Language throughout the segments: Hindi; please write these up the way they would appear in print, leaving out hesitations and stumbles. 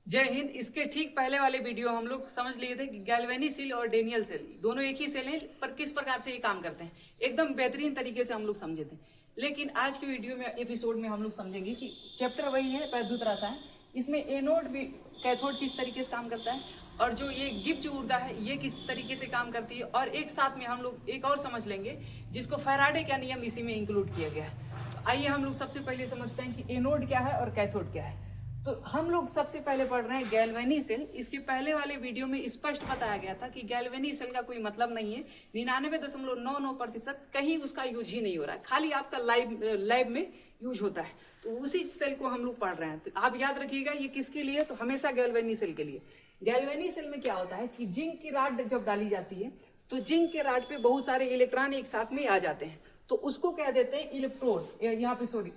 जय हिंद। इसके ठीक पहले वाले वीडियो हम लोग समझ लिए थे कि गैल्वेनी सेल और डेनियल सेल दोनों एक ही सेल हैं, पर किस प्रकार से ये काम करते हैं एकदम बेहतरीन तरीके से हम लोग समझे थे। लेकिन आज के वीडियो में एपिसोड में हम लोग समझेंगे कि चैप्टर वही है, वैद्युत रसायन। इसमें एनोड भी कैथोड किस तरीके से काम करता है और जो ये गिब्स ऊर्जा है ये किस तरीके से काम करती है, और एक साथ में हम लोग एक और समझ लेंगे जिसको फैराडे का नियम इसी में इंक्लूड किया गया है। तो आइए हम लोग सबसे पहले समझते हैं कि एनोड क्या है और कैथोड क्या है। तो हम लोग सबसे पहले पढ़ रहे हैं गैल्वेनी सेल। इसके पहले वाले वीडियो में स्पष्ट बताया गया था कि गैल्वेनी सेल का कोई मतलब नहीं है। 99.99% कहीं उसका यूज ही नहीं हो रहा है, खाली आपका लैब में यूज होता है। तो उसी सेल को हम लोग पढ़ रहे हैं। तो आप याद रखिएगा ये किसके लिए, तो हमेशा गैल्वेनी सेल के लिए। गैल्वेनी सेल में क्या होता है कि जिंक की राड जब डाली जाती है तो जिंक के राड पे बहुत सारे इलेक्ट्रॉन एक साथ में आ जाते हैं, तो उसको कह देते हैं इलेक्ट्रोड, यहाँ पे सॉरी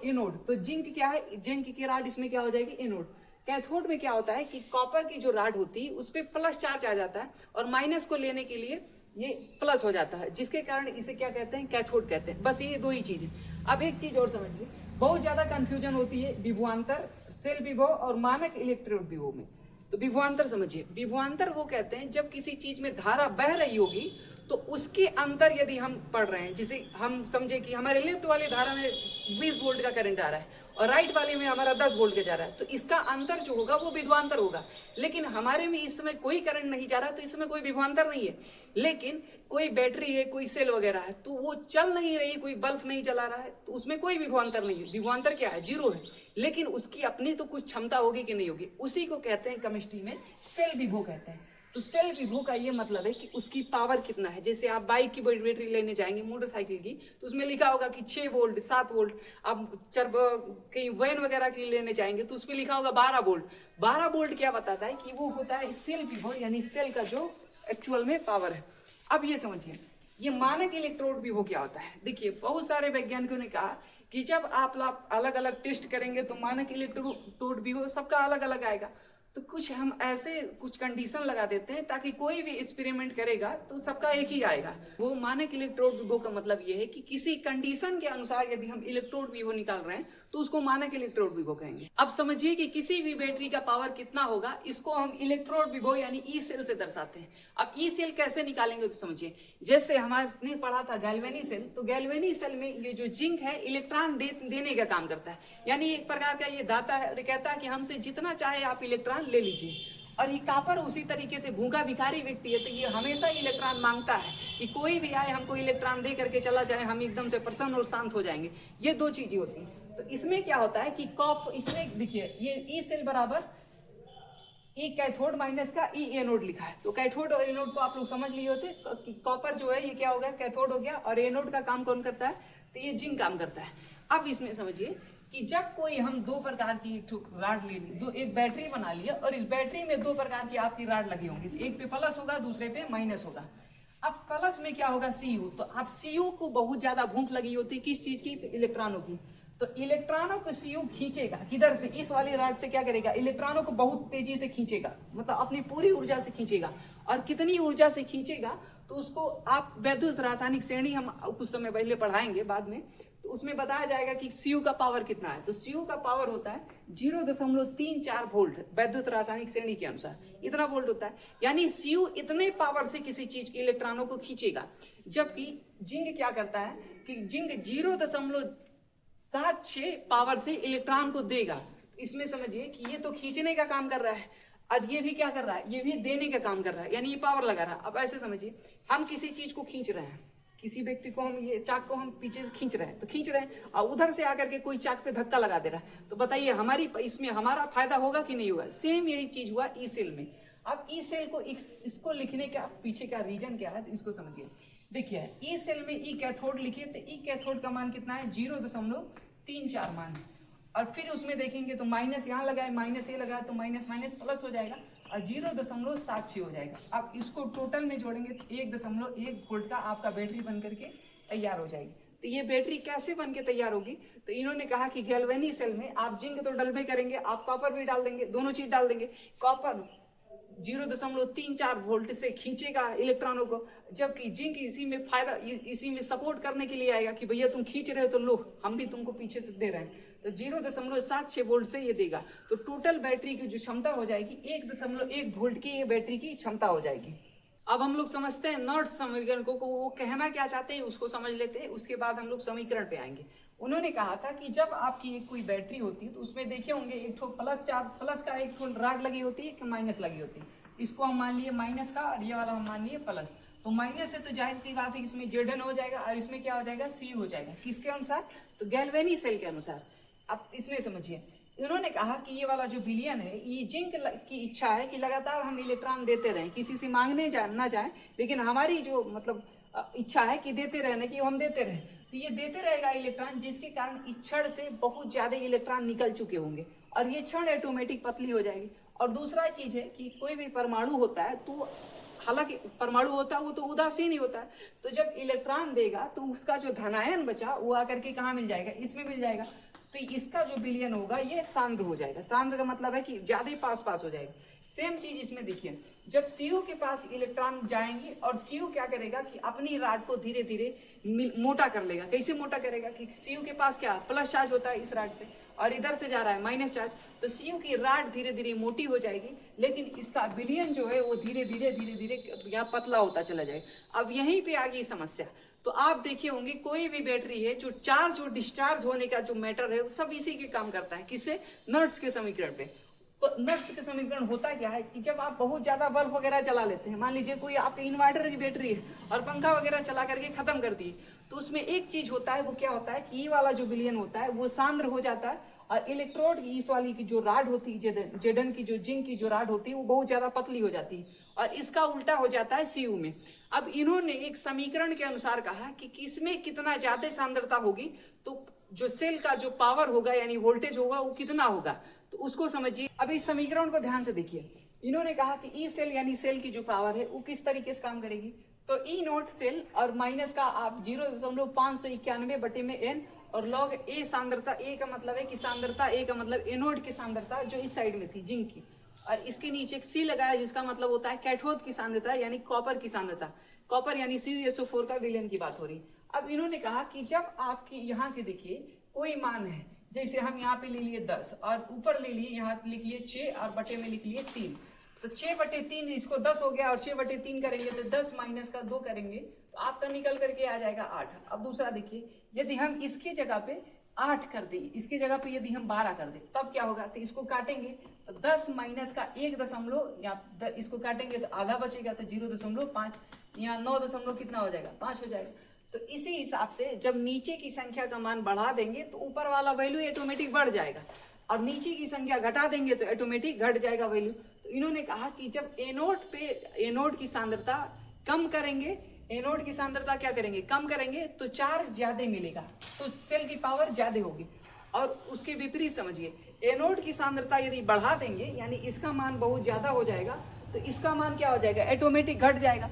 इनोड। तो जिंक क्या है, जिंक की राड इसमें क्या हो जाएगी, इनोड। कैथोड में क्या होता है कि कॉपर की जो राड होती है उस पर प्लस चार्ज आ जाता है और माइनस को लेने के लिए ये प्लस हो जाता है, जिसके कारण इसे क्या कहते हैं, कैथोड कहते हैं। बस ये दो ही चीज है। अब एक चीज और समझिए, बहुत ज्यादा कंफ्यूजन होती है विभवांतर, सेल विभव और मानक इलेक्ट्रोड विभव में। तो विभवांतर समझिए, विभवांतर वो कहते हैं जब किसी चीज में धारा बह रही होगी तो उसके अंतर यदि हम पढ़ रहे हैं, जिसे हम समझे कि हमारे लेफ्ट वाले धारा में 20 वोल्ट का करंट आ रहा है और राइट वाले में हमारा 10 वोल्ट का जा रहा है, तो इसका अंतर जो होगा वो विभवांतर होगा। लेकिन हमारे में इस समय कोई करंट नहीं जा रहा, तो इसमें कोई विभवांतर नहीं है। लेकिन कोई बैटरी है, कोई सेल वगैरह है, तो वो चल नहीं रही, कोई बल्ब नहीं चला रहा है, तो उसमें कोई विभवांतर नहीं है। विभवांतर क्या है, जीरो है। लेकिन उसकी अपनी तो कुछ क्षमता होगी कि नहीं होगी, उसी को कहते हैं केमिस्ट्री में सेल विभव कहते हैं। तो सेल विभव का ये मतलब है कि उसकी पावर कितना है। जैसे आप बाइक की बैटरी लेने जाएंगे, मोटरसाइकिल की, तो उसमें लिखा होगा कि 6 वोल्ट 7 वोल्ट। आप कहीं वैन वगैरह के लिए लेने जाएंगे तो उसमें लिखा होगा 12 वोल्ट। 12 वोल्ट क्या बताता है कि वो होता है सेल विभव, यानी सेल का जो एक्चुअल में पावर है। अब ये समझिए, ये मानक इलेक्ट्रोड विभव क्या होता है। देखिए, बहुत सारे वैज्ञानिकों ने कहा कि जब आप अलग अलग टेस्ट करेंगे तो मानक इलेक्ट्रोड विभव सबका अलग अलग आएगा। तो कुछ हम ऐसे कुछ कंडीशन लगा देते हैं ताकि कोई भी एक्सपेरिमेंट करेगा तो सबका एक ही आएगा। वो मानक इलेक्ट्रोड विभव का मतलब ये है कि किसी कंडीशन के अनुसार यदि हम इलेक्ट्रोड विभव निकाल रहे हैं तो उसको मानक इलेक्ट्रोड विभव कहेंगे। अब समझिए कि किसी भी बैटरी का पावर कितना होगा, इसको हम इलेक्ट्रोड विभव यानी ई सेल से दर्शाते हैं। अब ई सेल कैसे निकालेंगे तो समझिए, जैसे हमारे पढ़ा था गैल्वेनी सेल, तो गैल्वेनी सेल में ये जो जिंक है इलेक्ट्रॉन देने का काम करता है, यानी एक प्रकार का ये दाता है और कहता है कि हमसे जितना चाहे आप इलेक्ट्रॉन ले लीजिए। और ये कापर उसी तरीके से भूखा भिखारी व्यक्ति है, तो ये हमेशा इलेक्ट्रॉन मांगता है कि कोई भी आए हमको इलेक्ट्रॉन दे करके चला जाए, हम एकदम से प्रसन्न और शांत हो जाएंगे। ये दो चीजें होती हैं। तो इसमें क्या होता है कि कॉप, इसमें देखिए ये ई सेल बराबर ई कैथोड माइनस का ई एनोड लिखा है। तो कैथोड और एनोड को आप लोग समझ लिए होते कि कॉपर जो है ये क्या हो गया, कैथोड हो गया, और एनोड का काम कौन करता है, तो ये जिंक काम करता है। अब इसमें समझिए कि जब कोई हम दो प्रकार की एक राड ले ली, दो एक बैटरी बना लिया और इस बैटरी में दो प्रकार की आपकी राड लगी होंगी, तो एक पे प्लस होगा दूसरे पे माइनस होगा। अब प्लस में क्या होगा, सीयू। तो अब सीयू को बहुत ज्यादा भूख लगी होती है, किस चीज की, तो इलेक्ट्रॉनों की। तो इलेक्ट्रॉनों को सीयू खींचेगा किधर से, इस वाली राड से क्या करेगा, इलेक्ट्रॉनों को बहुत तेजी से खींचेगा, मतलब अपनी पूरी ऊर्जा से खींचेगा। और कितनी ऊर्जा से खींचेगा तो उसको आप वैद्युत रासायनिक श्रेणी हम कुछ समय पहले पढ़ाएंगे बाद में, तो उसमें बताया जाएगा कि सीयू का पावर कितना है। तो सीयू का पावर होता है 0.34 वोल्ट वैद्युत रासायनिक श्रेणी के अनुसार, इतना वोल्ट होता है। यानी सीयू इतने पावर से किसी चीज के इलेक्ट्रॉनों को खींचेगा। जबकि जिंक क्या करता है कि जिंक 0.76 पावर से इलेक्ट्रॉन को देगा। इसमें समझिए कि ये तो खींचने का काम कर रहा है और ये भी क्या कर रहा है, ये भी देने का काम कर रहा है, यानी ये पावर लगा रहा है। अब ऐसे समझिए, हम किसी चीज को खींच रहे हैं, किसी व्यक्ति को हम ये चाक को हम पीछे से खींच रहे हैं, तो खींच रहे हैं और उधर से आकर के कोई चाक पे धक्का लगा दे रहा है, तो बताइए हमारी इसमें हमारा फायदा होगा कि नहीं होगा। सेम यही चीज हुआ ई सेल में। अब ई सेल को इसको लिखने का पीछे का रीजन क्या है, तो इसको समझिए। देखिए ई सेल में ई कैथोड लिखिए, तो ई कैथोड का मान कितना है, 0.34 मान है। और फिर उसमें देखेंगे तो माइनस यहाँ लगाए, माइनस ये लगाए, तो माइनस माइनस प्लस हो जाएगा और 0.76 हो जाएगा। अब इसको टोटल में जोड़ेंगे तो 1.1 वोल्ट का आपका बैटरी बन करके तैयार हो जाएगी। तो ये बैटरी कैसे बन के तैयार होगी, तो इन्होंने कहा कि गैल्वेनी सेल में आप जिंक तो डलवे करेंगे, आप कॉपर भी डाल देंगे, दोनों चीज डाल देंगे। कॉपर 0.34 वोल्ट से खींचेगा इलेक्ट्रॉनों को, जबकि जिंक इसी में फायदा, इसी में सपोर्ट करने के लिए आएगा कि भैया तुम खींच रहे हो तो लो, हम भी तुमको पीछे से दे रहे हैं। तो तो 0.76 वोल्ट से ये देगा। तो टोटल बैटरी की जो क्षमता हो जाएगी 1.1 वोल्ट की ये बैटरी की क्षमता हो जाएगी। अब हम लोग समझते हैं नॉट समीकरण को वो कहना क्या चाहते हैं उसको समझ लेते हैं, उसके बाद हम लोग समीकरण पे आएंगे। उन्होंने कहा था कि जब आपकी एक कोई बैटरी होती है तो उसमें देखे होंगे एक ठो प्लस चार्ज, प्लस का एक ठो राड लगी होती है, एक माइनस लगी होती है। इसको हम मान लिए माइनस का और ये वाला हम मान लिए प्लस। तो माइनस है तो जाहिर सी बात है इसमें Zn हो जाएगा और इसमें क्या हो जाएगा Cu हो जाएगा। किसके अनुसार? तो गैल्वेनी सेल के अनुसार। अब इसमें समझिए इन्होंने कहा कि ये वाला जो विलयन है ये जिंक की इच्छा है कि लगातार हम इलेक्ट्रॉन देते रहें, किसी से मांगने ना जाए, लेकिन हमारी जो मतलब इच्छा है कि देते रहने की हम देते रहें। तो ये देते रहेगा इलेक्ट्रॉन, जिसके कारण इस क्षण से बहुत ज्यादा इलेक्ट्रॉन निकल चुके होंगे और ये क्षण ऑटोमेटिक पतली हो जाएगी। और दूसरा चीज है कि कोई भी परमाणु होता है तो हालांकि परमाणु होता है वो तो उदासीन ही होता है, तो जब इलेक्ट्रॉन देगा तो उसका जो धनायन बचा वो आकर के कहाँ मिल जाएगा? इसमें मिल जाएगा। तो इसका जो विलयन होगा ये सांद्र हो जाएगा। सांद्र का मतलब है कि ज्यादा पास हो जाएगा। सेम चीज इसमें देखिए, जब Cu के पास इलेक्ट्रॉन जाएंगे और Cu क्या करेगा कि अपनी राड को धीरे धीरे मोटा कर लेगा। कैसे मोटा करेगा कि Cu के पास क्या प्लस चार्ज होता है इस राड पे और इधर से जा रहा है माइनस चार्ज, तो Cu की राड धीरे धीरे मोटी हो जाएगी, लेकिन इसका विलयन जो है वो धीरे धीरे यहाँ पतला होता चला जाएगा। अब यहीं पे आ गई समस्या। तो आप देखे होंगे कोई भी बैटरी है जो चार्ज और डिस्चार्ज होने का जो मैटर है वो सब इसी के काम करता है। किससे? नर्स के समीकरण पे। तो नर्स के समीकरण होता क्या है कि जब आप बहुत ज्यादा बल्ब वगैरह चला लेते हैं, मान लीजिए कोई आपके इन्वर्टर की बैटरी है और पंखा वगैरह चला करके खत्म कर दी, तो उसमें एक चीज होता है, वो क्या होता है कि ये वाला जो विलयन होता है वो सांद्र हो जाता है और इलेक्ट्रोड की इस वाली की जो राड होती है Zn की जो जिंक की जो राड होती है वो बहुत ज्यादा पतली हो जाती है और इसका उल्टा हो जाता है Cu में। अब इन्होंने एक समीकरण के अनुसार कहा कि किसमें कितना ज्यादा सांद्रता होगी तो जो सेल का जो पावर होगा यानी वोल्टेज होगा वो कितना होगा, तो उसको समझिए। अब इस समीकरण को ध्यान से देखिए। इन्होंने कहा कि ई सेल यानी सेल की जो पावर है वो किस तरीके से काम करेगी, तो ई नॉट सेल और माइनस का आप 0.591 बटे में n और लॉग ए सांद्रता, ए का मतलब है कि सांद्रता, ए का मतलब एनोड की सांद्रता जो इस साइड में थी जिंक की, और इसके नीचे एक सी लगाया जिसका मतलब होता है कैथोड की सांद्रता यानी कॉपर की सांद्रता। कॉपर यानी CuSO4 का विलयन की बात हो रही। अब इन्होंने कहा कि जब आपकी यहाँ के देखिए कोई मान है, जैसे हम यहाँ पे ले लिए 10 और ऊपर ले लिए यहाँ लिख लिए 6 और बटे में लिख लिए 3, तो 6/3 इसको 10 हो गया और 6/3 करेंगे तो 10 माइनस का 2 करेंगे तो आपका निकल करके आ जाएगा 8। अब दूसरा देखिए, यदि हम इसकी जगह पे 8 कर दें, इसकी जगह पे यदि हम 12 कर दें तब क्या होगा, तो इसको काटेंगे तो 10 माइनस का 1 या इसको काटेंगे तो आधा बचेगा तो 0.5, यहाँ 9 कितना हो जाएगा 5 हो जाएगा। तो इसी हिसाब से जब नीचे की संख्या का मान बढ़ा देंगे तो ऊपर वाला वैल्यू ऑटोमेटिक बढ़ जाएगा और नीचे की संख्या घटा देंगे तो ऑटोमेटिक घट जाएगा वैल्यू। तो इन्होंने कहा कि जब एनोड की सांद्रता कम करेंगे, एनोड की सांद्रता क्या करेंगे कम करेंगे तो चार्ज ज्यादा मिलेगा, तो सेल की पावर ज्यादा होगी। और उसके विपरीत समझिए, एनोड की सांद्रता यदि बढ़ा देंगे यानी इसका मान बहुत ज्यादा हो जाएगा तो इसका मान क्या हो जाएगा ऑटोमेटिक घट जाएगा।